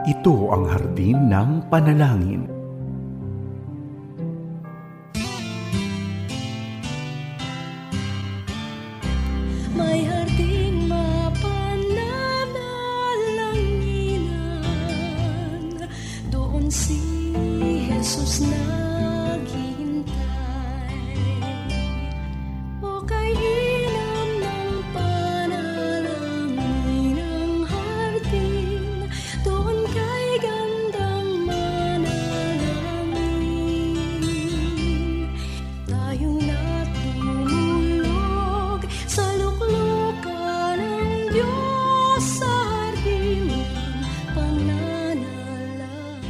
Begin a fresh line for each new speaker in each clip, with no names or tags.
Ito ang hardin ng panalangin.
May harding mapananalanginan, doon si Jesus naghihintay. O kay inam ng panalangin ng hardin, doon kay gandang manalangin. Tayong natutulog sa luklukan ng Diyos sa hardin ng pananalangin.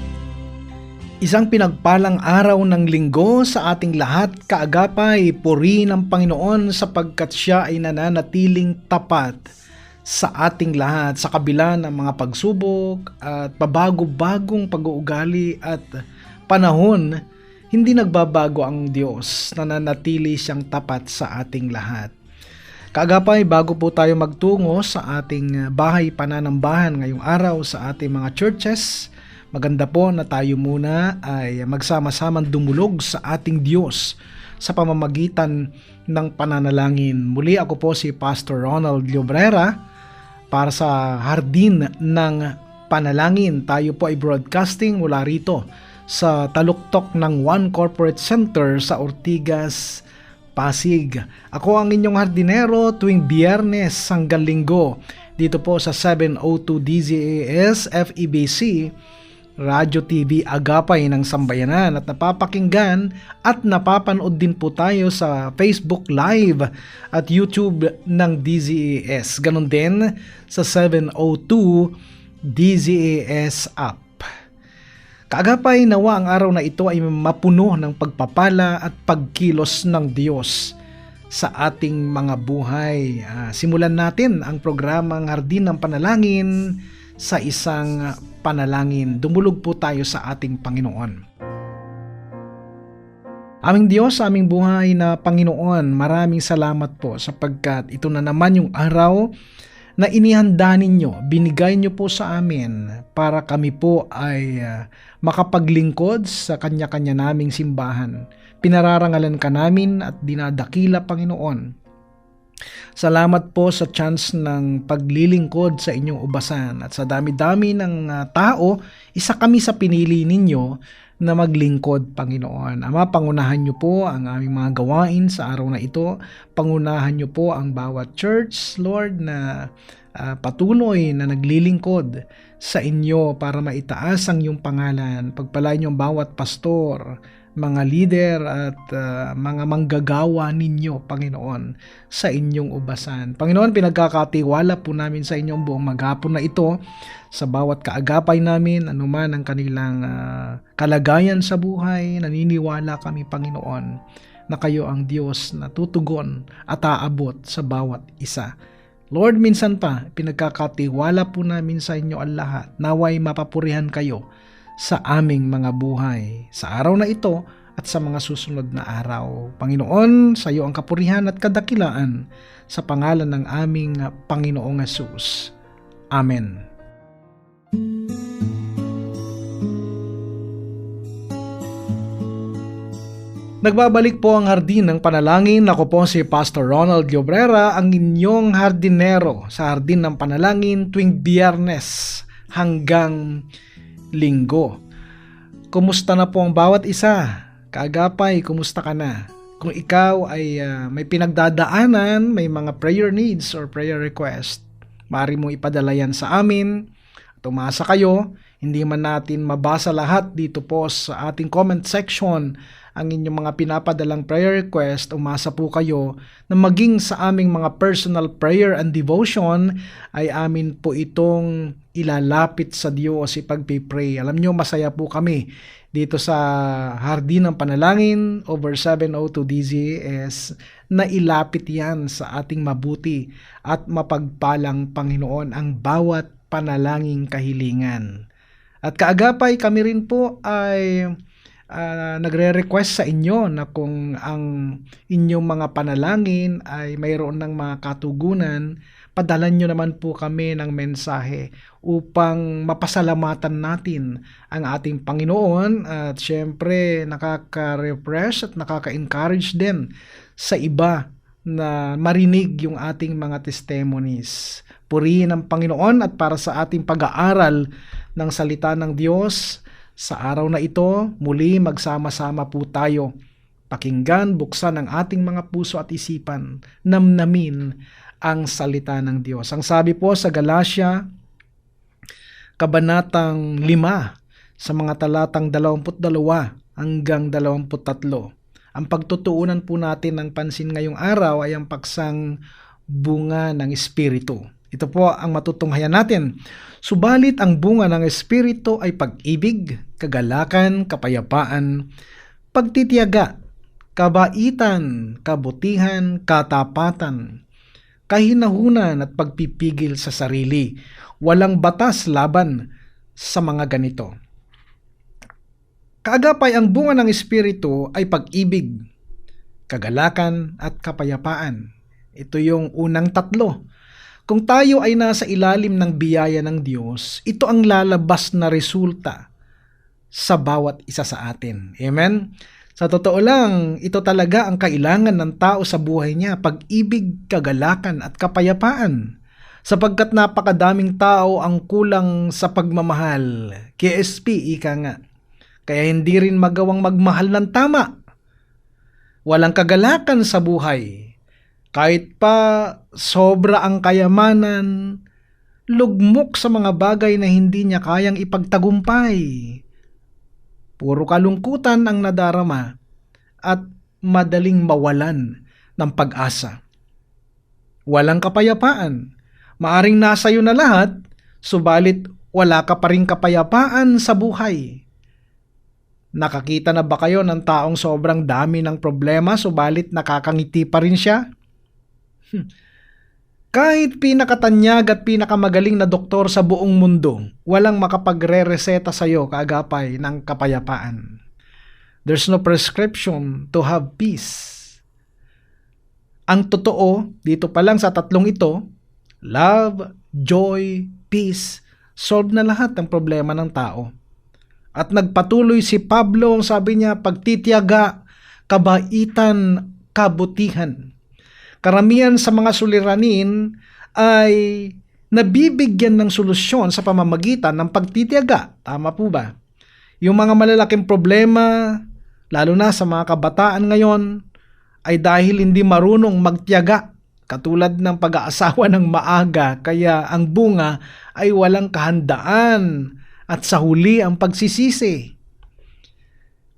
Isang pinagpalang araw ng linggo sa ating lahat, kaagapay, purihin ang Panginoon sapagkat siya ay nananatiling tapat sa ating lahat sa kabila ng mga pagsubok at pabago-bagong pag-uugali at panahon. Hindi nagbabago ang Diyos, nananatili siyang tapat sa ating lahat. Kaagapay, bago po tayo magtungo sa ating bahay pananambahan ngayong araw sa ating mga churches, maganda po na tayo muna ay magsama-samang dumulog sa ating Diyos sa pamamagitan ng pananalangin. Muli ako po si Pastor Ronald Llobrera para sa Hardin ng Panalangin. Tayo po ay broadcasting mula rito sa taluktok ng One Corporate Center sa Ortigas, Pasig. Ako ang inyong hardinero tuwing Biyernes hanggang Linggo dito po sa 702 DZAS FEBC Radyo TV Agapay ng Sambayanan, at napapakinggan at napapanood din po tayo sa Facebook Live at YouTube ng DZAS. Ganon din sa 702 DZAS app. Kaagapay, nawa ang araw na ito ay mapuno ng pagpapala at pagkilos ng Diyos sa ating mga buhay. Simulan natin ang programang Hardin ng Panalangin sa isang panalangin. Dumulog po tayo sa ating Panginoon. Aming Diyos, aming buhay na Panginoon, maraming salamat po sapagkat ito na naman yung araw na inihanda ninyo, binigay nyo po sa amin para kami po ay makapaglingkod sa kanya-kanya naming simbahan. Pinararangalan ka namin at dinadakila, Panginoon. Salamat po sa chance ng paglilingkod sa inyong ubasan, at sa dami-dami ng tao, isa kami sa pinili ninyo na maglingkod, Panginoon. Ama, pangunahan niyo po ang aming mga gawain sa araw na ito. Pangunahan niyo po ang bawat church, Lord, na patuloy na naglilingkod sa inyo para maitaas ang iyong pangalan. Pagpalain niyo ang bawat pastor, mga leader at mga manggagawa ninyo, Panginoon, sa inyong ubasan. Panginoon, pinagkakatiwala po namin sa inyong buong maghapon na ito sa bawat kaagapay namin, anuman ang kanilang kalagayan sa buhay. Naniniwala kami, Panginoon, na kayo ang Diyos na tutugon at aabot sa bawat isa. Lord, minsan pa, pinagkakatiwala po namin sa inyo ang lahat. Naway mapapurihan kayo sa aming mga buhay sa araw na ito at sa mga susunod na araw. Panginoon, sa iyo ang kapurihan at kadakilaan sa pangalan ng aming Panginoong Hesus. Amen. Nagbabalik po ang Hardin ng Panalangin. Ako po si Pastor Ronald Llobrera, ang inyong hardinero sa Hardin ng Panalangin tuwing Biyernes hanggang Linggo. Kumusta na po ang bawat isa? Kaagapay, kumusta ka na? Kung ikaw ay may pinagdadaanan, may mga prayer needs or prayer request, maaari mo ipadala yan sa amin. At umasa kayo, hindi man natin mabasa lahat dito po sa ating comment section ang inyong mga pinapadalang prayer request. Umasa po kayo na maging sa aming mga personal prayer and devotion ay amin po itong ilalapit sa Diyos, ipagpipray. Alam nyo, masaya po kami dito sa Hardin ng Panalangin over 702 DZAS na ilapit yan sa ating mabuti at mapagpalang Panginoon ang bawat panalangin kahilingan. At kaagapay, kami rin po ay nagre-request sa inyo na kung ang inyong mga panalangin ay mayroon ng mga katugunan, Padalan nyo naman po kami ng mensahe upang mapasalamatan natin ang ating Panginoon at syempre nakaka-refresh at nakaka-encourage din sa iba na marinig yung ating mga testimonies. Purihin ang Panginoon at para sa ating pag-aaral ng salita ng Diyos, sa araw na ito, muli magsama-sama po tayo. Pakinggan, buksan ang ating mga puso at isipan, namnamin ang salita ng Diyos. Ang sabi po sa Galatia, Kabanatang 5, sa mga talatang 22 hanggang 23. Ang pagtutuunan po natin ng pansin ngayong araw ay ang paksang bunga ng Espiritu. Ito po ang matutunghayan natin. Subalit ang bunga ng Espiritu ay pag-ibig, kagalakan, kapayapaan, pagtitiyaga, kabaitan, kabutihan, katapatan, kahinahunan at pagpipigil sa sarili. Walang batas laban sa mga ganito. Kaagapay ang bunga ng Espiritu ay pag-ibig, kagalakan at kapayapaan. Ito yung unang tatlo. Kung tayo ay nasa ilalim ng biyaya ng Diyos, ito ang lalabas na resulta sa bawat isa sa atin. Amen? Sa totoo lang, ito talaga ang kailangan ng tao sa buhay niya, pag-ibig, kagalakan at kapayapaan. Sapagkat napakadaming tao ang kulang sa pagmamahal. KSP, ika nga. Kaya hindi rin magawang magmahal ng tama. Walang kagalakan sa buhay. Kahit pa sobra ang kayamanan, lugmok sa mga bagay na hindi niya kayang ipagtagumpay. Puro kalungkutan ang nadarama at madaling mawalan ng pag-asa. Walang kapayapaan. Maaring nasa iyo na lahat, subalit wala ka pa ring kapayapaan sa buhay. Nakakita na ba kayo ng taong sobrang dami ng problema, subalit nakakangiti pa rin siya? Kahit pinakatanyag at pinakamagaling na doktor sa buong mundo, walang makapagre-reseta sa iyo kaagapay ng kapayapaan. There's no prescription to have peace. Ang totoo, dito pa lang sa tatlong ito, love, joy, peace, solve na lahat ng problema ng tao. At nagpatuloy si Pablo, sabi niya, pagtitiyaga, kabaitan, kabutihan. Karamihan sa mga suliranin ay nabibigyan ng solusyon sa pamamagitan ng pagtitiyaga. Tama po ba? Yung mga malalaking problema, lalo na sa mga kabataan ngayon, ay dahil hindi marunong magtiyaga, katulad ng pag-aasawa ng maaga, kaya ang bunga ay walang kahandaan at sa huli ang pagsisisi.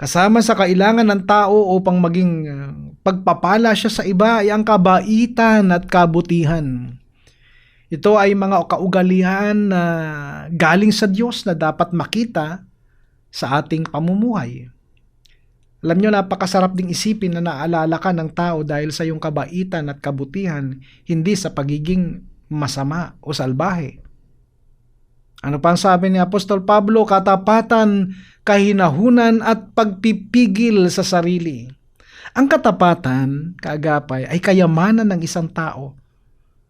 Kasama sa kailangan ng tao upang maging pagpapala siya sa iba ay ang kabaitan at kabutihan. Ito ay mga kaugalian na galing sa Diyos na dapat makita sa ating pamumuhay. Alam nyo, napakasarap ding isipin na naalala ka ng tao dahil sa iyong kabaitan at kabutihan, hindi sa pagiging masama o salbahe. Ano pa ang sabi ni Apostol Pablo? Katapatan, kahinahunan at pagpipigil sa sarili. Ang katapatan, kaagapay, ay kayamanan ng isang tao.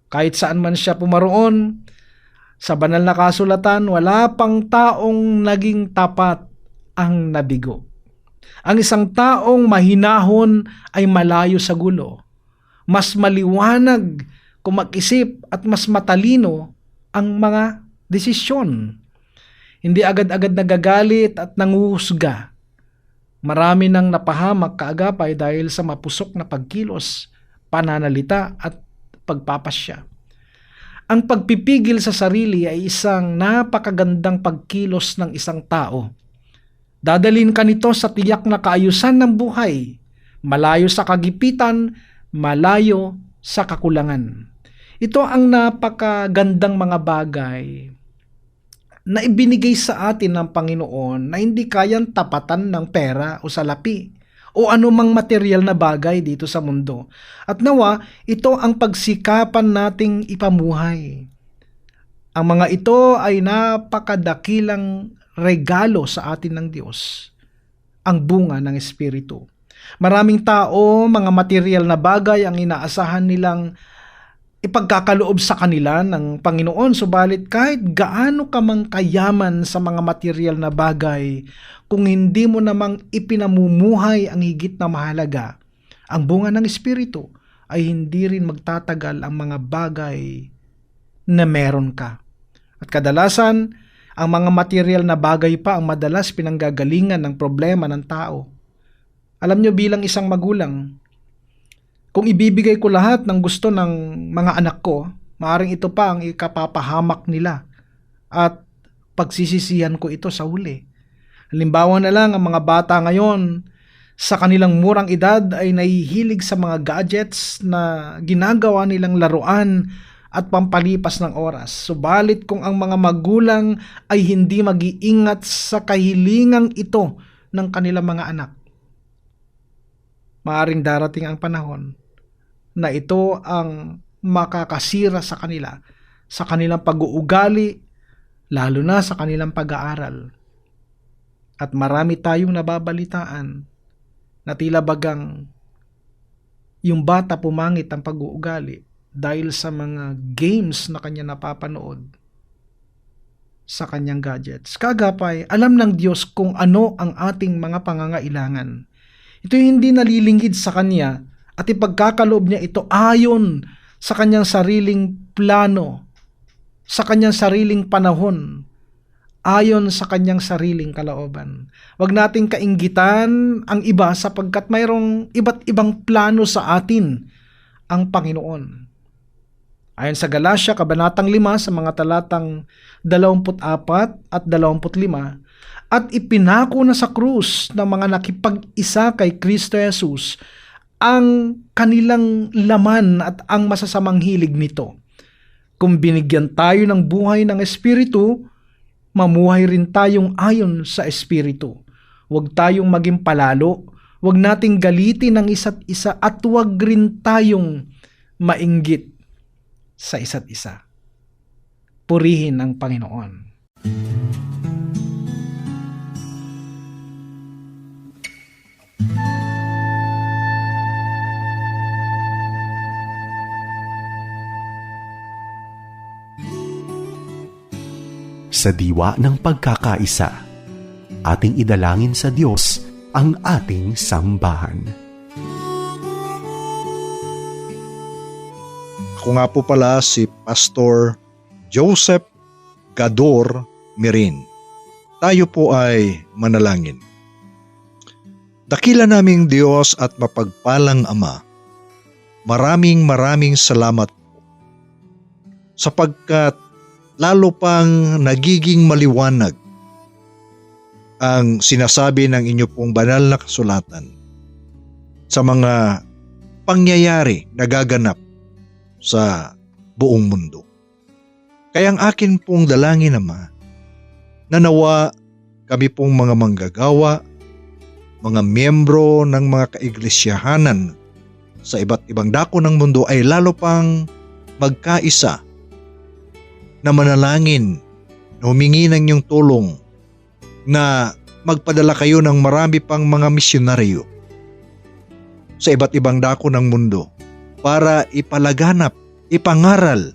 Kahit saan man siya pumaroon, sa banal na kasulatan, wala pang taong naging tapat ang nabigo. Ang isang taong mahinahon ay malayo sa gulo. Mas maliwanag kung mag-isip at mas matalino ang mga desisyon. Hindi agad-agad nagagalit at nanguhusga. Marami nang napahamak kaagapay dahil sa mapusok na pagkilos, pananalita at pagpapasya. Ang pagpipigil sa sarili ay isang napakagandang pagkilos ng isang tao. Dadalhin ka nito sa tiyak na kaayusan ng buhay, malayo sa kagipitan, malayo sa kakulangan. Ito ang napakagandang mga bagay na ibinigay sa atin ng Panginoon na hindi kayang tapatan ng pera o salapi o anumang material na bagay dito sa mundo. At nawa, ito ang pagsikapan nating ipamuhay. Ang mga ito ay napakadakilang regalo sa atin ng Diyos, ang bunga ng Espiritu. Maraming tao, mga material na bagay ang inaasahan nilang ipagkakaloob sa kanila ng Panginoon. Subalit kahit gaano ka mang kayaman sa mga material na bagay, kung hindi mo namang ipinamumuhay ang higit na mahalaga, ang bunga ng Espiritu, ay hindi rin magtatagal ang mga bagay na meron ka. At kadalasan, ang mga material na bagay pa ang madalas pinanggagalingan ng problema ng tao. Alam nyo, bilang isang magulang, kung ibibigay ko lahat ng gusto ng mga anak ko, maaaring ito pa ang ikapapahamak nila at pagsisisihan ko ito sa huli. Halimbawa na lang, ang mga bata ngayon sa kanilang murang edad ay nahihilig sa mga gadgets na ginagawa nilang laruan at pampalipas ng oras. Subalit kung ang mga magulang ay hindi mag-iingat sa kahilingang ito ng kanilang mga anak, maaaring darating ang panahon na ito ang makakasira sa kanila, sa kanilang pag-uugali, lalo na sa kanilang pag-aaral. At marami tayong nababalitaan na tila bagang yung bata pumangit ang pag-uugali dahil sa mga games na kanya napapanood sa kanyang gadgets. Kagapay, alam ng Diyos kung ano ang ating mga pangangailangan. Ito hindi nalilingid sa Kanya at ipagkakaloob niya ito ayon sa Kanyang sariling plano, sa Kanyang sariling panahon, ayon sa Kanyang sariling kalooban. Huwag nating kainggitan ang iba sapagkat mayroong iba't ibang plano sa atin ang Panginoon. Ayon sa Galatia, Kabanatang 5, sa mga talatang 24 at 25, at ipinako na sa krus ng mga nakipag-isa kay Kristo Jesus ang kanilang laman at ang masasamang hilig nito. Kung binigyan tayo ng buhay ng Espiritu, mamuhay rin tayong ayon sa Espiritu. Huwag tayong maging palalo, huwag nating galitin ang isa't isa at huwag rin tayong mainggit sa isa't isa. Purihin ang Panginoon.
Sa diwa ng pagkakaisa, ating idalangin sa Diyos ang ating sambahan.
Ako nga po pala si Pastor Joseph Gador Mirin. Tayo po ay manalangin. Dakila naming Diyos at mapagpalang Ama, maraming salamat po sapagkat lalo pang nagiging maliwanag ang sinasabi ng inyo pong banal na kasulatan sa mga pangyayari na gaganap sa buong mundo. Kaya ang akin pong dalangin, Ama, na nawa kami pong mga manggagawa, mga miyembro ng mga kaiglesiyahanan sa iba't ibang dako ng mundo ay lalo pang magkaisa na manalangin, na humingi ng inyong tulong, na magpadala kayo ng marami pang mga misyonaryo sa iba't ibang dako ng mundo para ipalaganap, ipangaral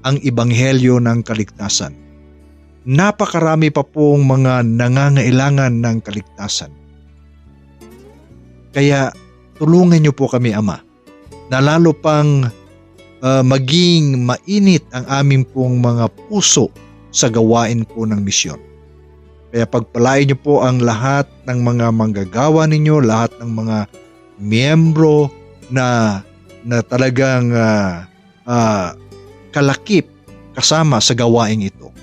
ang ebanghelyo ng kaligtasan. Napakarami pa pong mga nangangailangan ng kaligtasan. Kaya tulungan niyo po kami, Ama, na lalo pang maging mainit ang aming pong mga puso sa gawain po ng misyon. Kaya pagpalain niyo po ang lahat ng mga manggagawa ninyo, lahat ng mga miyembro na talagang kalakip kasama sa gawain ito.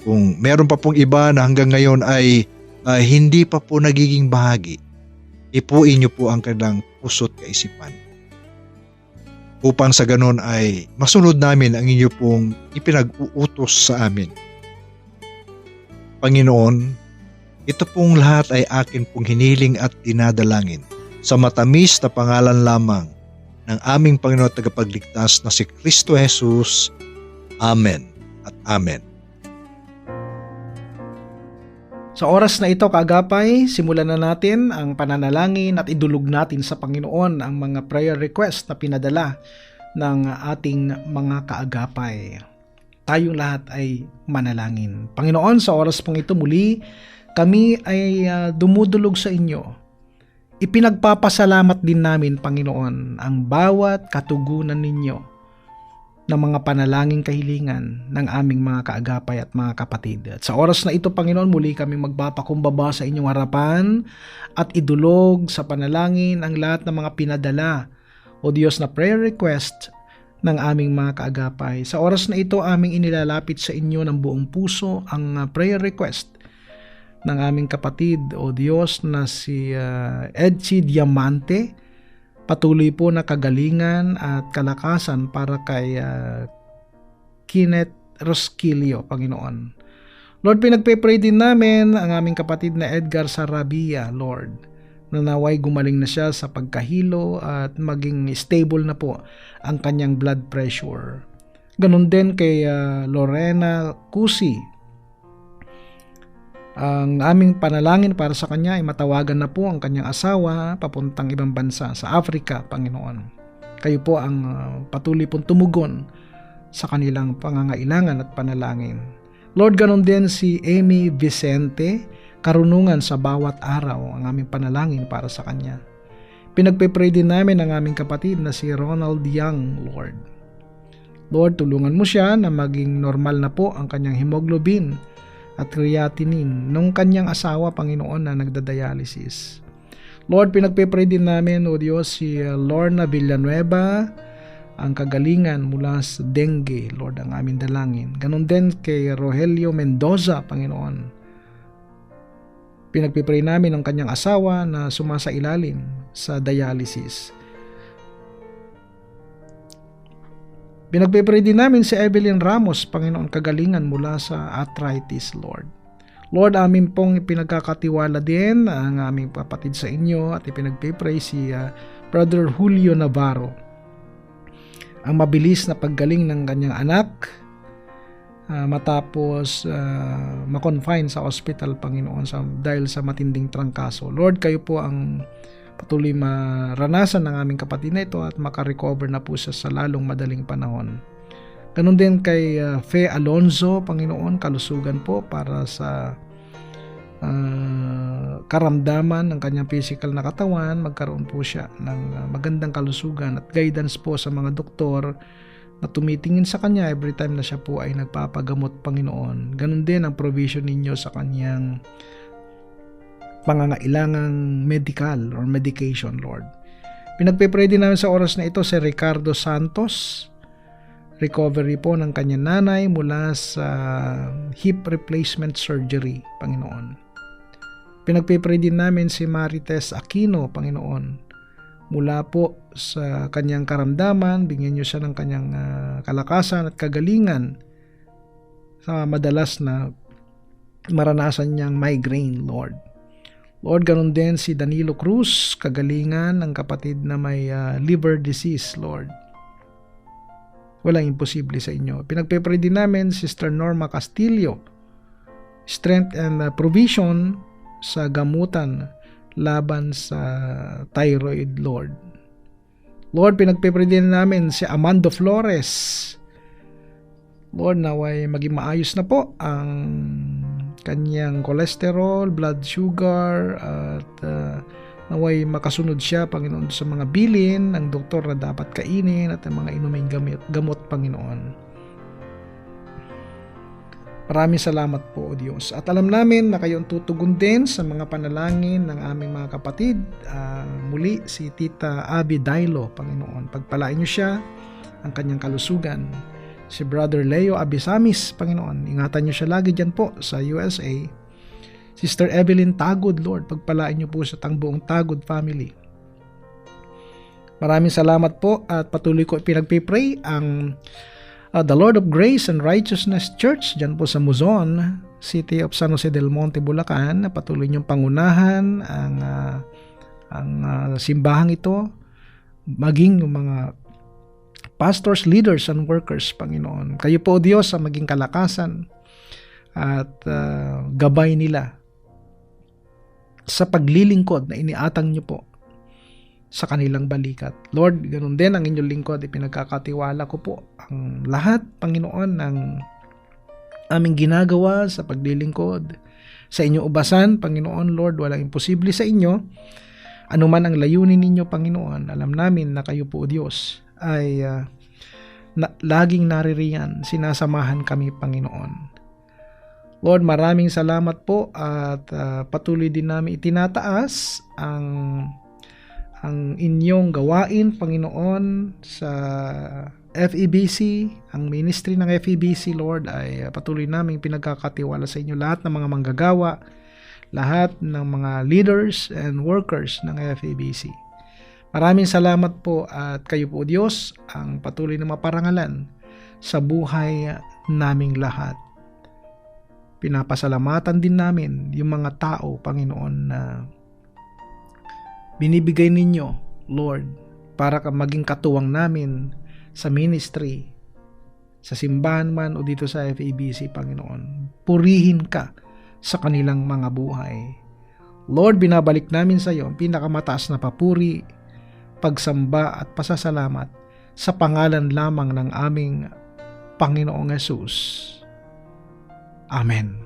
Kung meron pa pong iba na hanggang ngayon ay hindi pa po nagiging bahagi, ipuin niyo po ang kanilang puso't kaisipan, upang sa ganon ay masunod namin ang inyo pong ipinag-uutos sa amin. Panginoon, ito pong lahat ay akin pong hiniling at dinadalangin sa matamis na pangalan lamang ng aming Panginoon at Tagapagligtas na si Kristo Jesus. Amen at Amen.
Sa oras na ito, kaagapay, simulan na natin ang pananalangin at idulog natin sa Panginoon ang mga prayer request na pinadala ng ating mga kaagapay. Tayong lahat ay manalangin. Panginoon, sa oras pong ito muli, kami ay dumudulog sa inyo. Ipinagpapasalamat din namin, Panginoon, ang bawat katugunan ninyo ng mga panalangin kahilingan ng aming mga kaagapay at mga kapatid. At sa oras na ito, Panginoon, muli kami magpapakumbaba sa inyong harapan at idulog sa panalangin ang lahat ng mga pinadala, O Diyos, na prayer request ng aming mga kaagapay. Sa oras na ito, aming inilalapit sa inyo ng buong puso ang prayer request ng aming kapatid, O Diyos, na si Edsi Diamante. Patuloy po na kagalingan at kalakasan para kay Kenneth Rosquillo, Panginoon. Lord, pinagpe-pray din namin ang aming kapatid na Edgar Sarabia, Lord, na naway gumaling na siya sa pagkahilo at maging stable na po ang kanyang blood pressure. Ganon din kay Lorena Cusi. Ang aming panalangin para sa kanya ay matawagan na po ang kanyang asawa papuntang ibang bansa sa Africa, Panginoon. Kayo po ang patuloy pong tumugon sa kanilang pangangailangan at panalangin. Lord, ganon din si Amy Vicente, karunungan sa bawat araw ang aming panalangin para sa kanya. Pinagpe-pray din namin ang aming kapatid na si Ronald Young, Lord. Lord, tulungan mo siya na maging normal na po ang kanyang hemoglobin at creatinine nung kanyang asawa, Panginoon, na nagdadialysis. Lord, pinagpe-pray din namin, O Diyos, si Lorna Villanueva, ang kagalingan mula sa dengue, Lord, ang aming dalangin. Ganon din kay Rogelio Mendoza, Panginoon. Pinagpipray namin ang kanyang asawa na sumasailalim sa dialysis. Pinagpipray din namin si Evelyn Ramos, Panginoon, kagalingan mula sa arthritis, Lord. Lord, amin pong ipinagkakatiwala din ang aming kapatid sa inyo at ipinagpipray si Brother Julio Navarro. Ang mabilis na paggaling ng kanyang anak matapos makonfine sa hospital, Panginoon, dahil sa matinding trangkaso. Lord, kayo po ang patuloy maranasan ng aming kapatid na ito at makarecover na po siya sa lalong madaling panahon. Ganon din kay Fe Alonzo, Panginoon, kalusugan po para sa karamdaman ng kanyang physical na katawan. Magkaroon po siya ng magandang kalusugan at guidance po sa mga doktor na tumitingin sa kanya every time na siya po ay nagpapagamot, Panginoon. Ganon din ang provision ninyo sa kanyang pangangailangang medical or medication, Lord. Pinagpe-pray din namin sa oras na ito si Ricardo Santos. Recovery po ng kanyang nanay mula sa hip replacement surgery, Panginoon. Pinagpe-pray din namin si Marites Aquino, Panginoon. Mula po sa kanyang karamdaman, bigyan niyo siya ng kanyang kalakasan at kagalingan sa madalas na maranasan niyang migraine, Lord. Lord, ganun din si Danilo Cruz, kagalingan ng kapatid na may liver disease, Lord. Walang imposible sa inyo. Pinagpe-pray din namin Sister Norma Castillo, strength and provision sa gamutan laban sa thyroid, Lord. Lord, pinagpe-pray din namin si Amando Flores. Lord, naway maging maayos na po ang kanyang cholesterol, blood sugar, at naway makasunod siya, Panginoon, sa mga bilin ng doktor na dapat kainin at ang mga inuming gamot, Panginoon. Maraming salamat po, O Diyos. At alam namin na kayo ang tutugon din sa mga panalangin ng aming mga kapatid. Muli, si Tita Abby Dailo, Panginoon. Pagpalain niyo siya, ang kanyang kalusugan. Si Brother Leo Abisamis, Panginoon. Ingatan niyo siya lagi dyan po sa USA. Sister Evelyn Tagod, Lord. Pagpalain niyo po sa buong Tagod family. Maraming salamat po at patuloy ko pinagpipray ang The Lord of Grace and Righteousness Church dyan po sa Muzon, City of San Jose del Monte, Bulacan. Patuloy niyong pangunahan ang simbahang ito, maging yung mga pastors, leaders, and workers, Panginoon. Kayo po, O Diyos, ang maging kalakasan at gabay nila sa paglilingkod na iniatang niyo po sa kanilang balikat. Lord, ganun din ang inyong lingkod, ipinagkakatiwala ko po ang lahat, Panginoon, ng aming ginagawa sa paglilingkod. Sa inyong ubasan, Panginoon, Lord, walang imposible sa inyo. Ano man ang layunin ninyo, Panginoon, alam namin na kayo po, Diyos, ay laging naririyan, sinasamahan kami, Panginoon. Lord, maraming salamat po at patuloy din namin itinataas ang inyong gawain, Panginoon, sa FEBC, ang ministry ng FEBC, Lord, ay patuloy namin pinagkakatiwala sa inyo lahat ng mga manggagawa, lahat ng mga leaders and workers ng FEBC. Maraming salamat po at kayo po, Diyos, ang patuloy na maparangalan sa buhay naming lahat. Pinapasalamatan din namin yung mga tao, Panginoon, na binibigay ninyo, Lord, para maging katuwang namin sa ministry, sa simbahan man o dito sa FEBC, Panginoon. Purihin ka sa kanilang mga buhay. Lord, binabalik namin sa iyo ang pinakamataas na papuri, pagsamba at pasasalamat sa pangalan lamang ng aming Panginoong Hesus. Amen.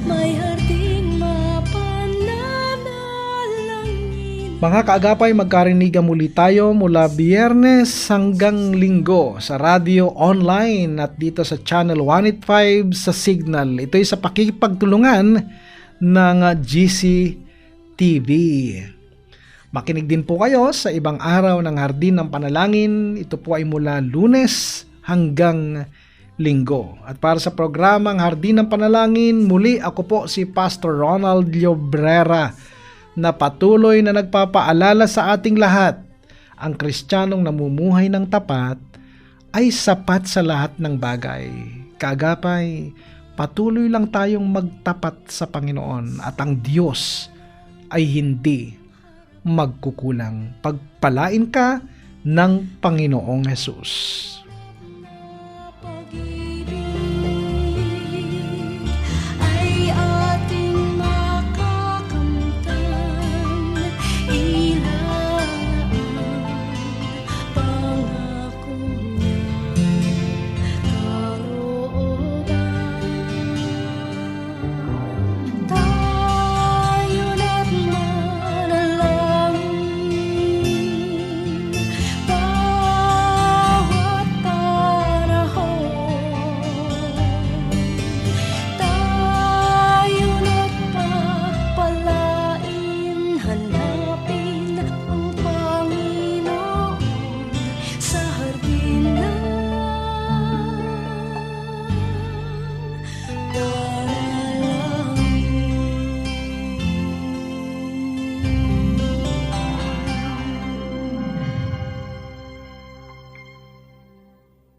May harding mapananalangin.
Mga kaagapay, magkarinigan muli tayo mula Biyernes hanggang Linggo sa radio online at dito sa Channel 185 sa Signal. Ito'y sa pakikipagtulungan ng GC TV. Makinig din po kayo sa ibang araw ng Hardin ng Panalangin. Ito po ay mula Lunes hanggang Linggo. At para sa programang Hardin ng Panalangin, muli ako po si Pastor Ronald Llobrera na patuloy na nagpapaalala sa ating lahat, ang Kristiyanong namumuhay ng tapat ay sapat sa lahat ng bagay. Kaagapay, patuloy lang tayong magtapat sa Panginoon at ang Diyos ay hindi magkukulang. Pagpalain ka ng Panginoong Hesus.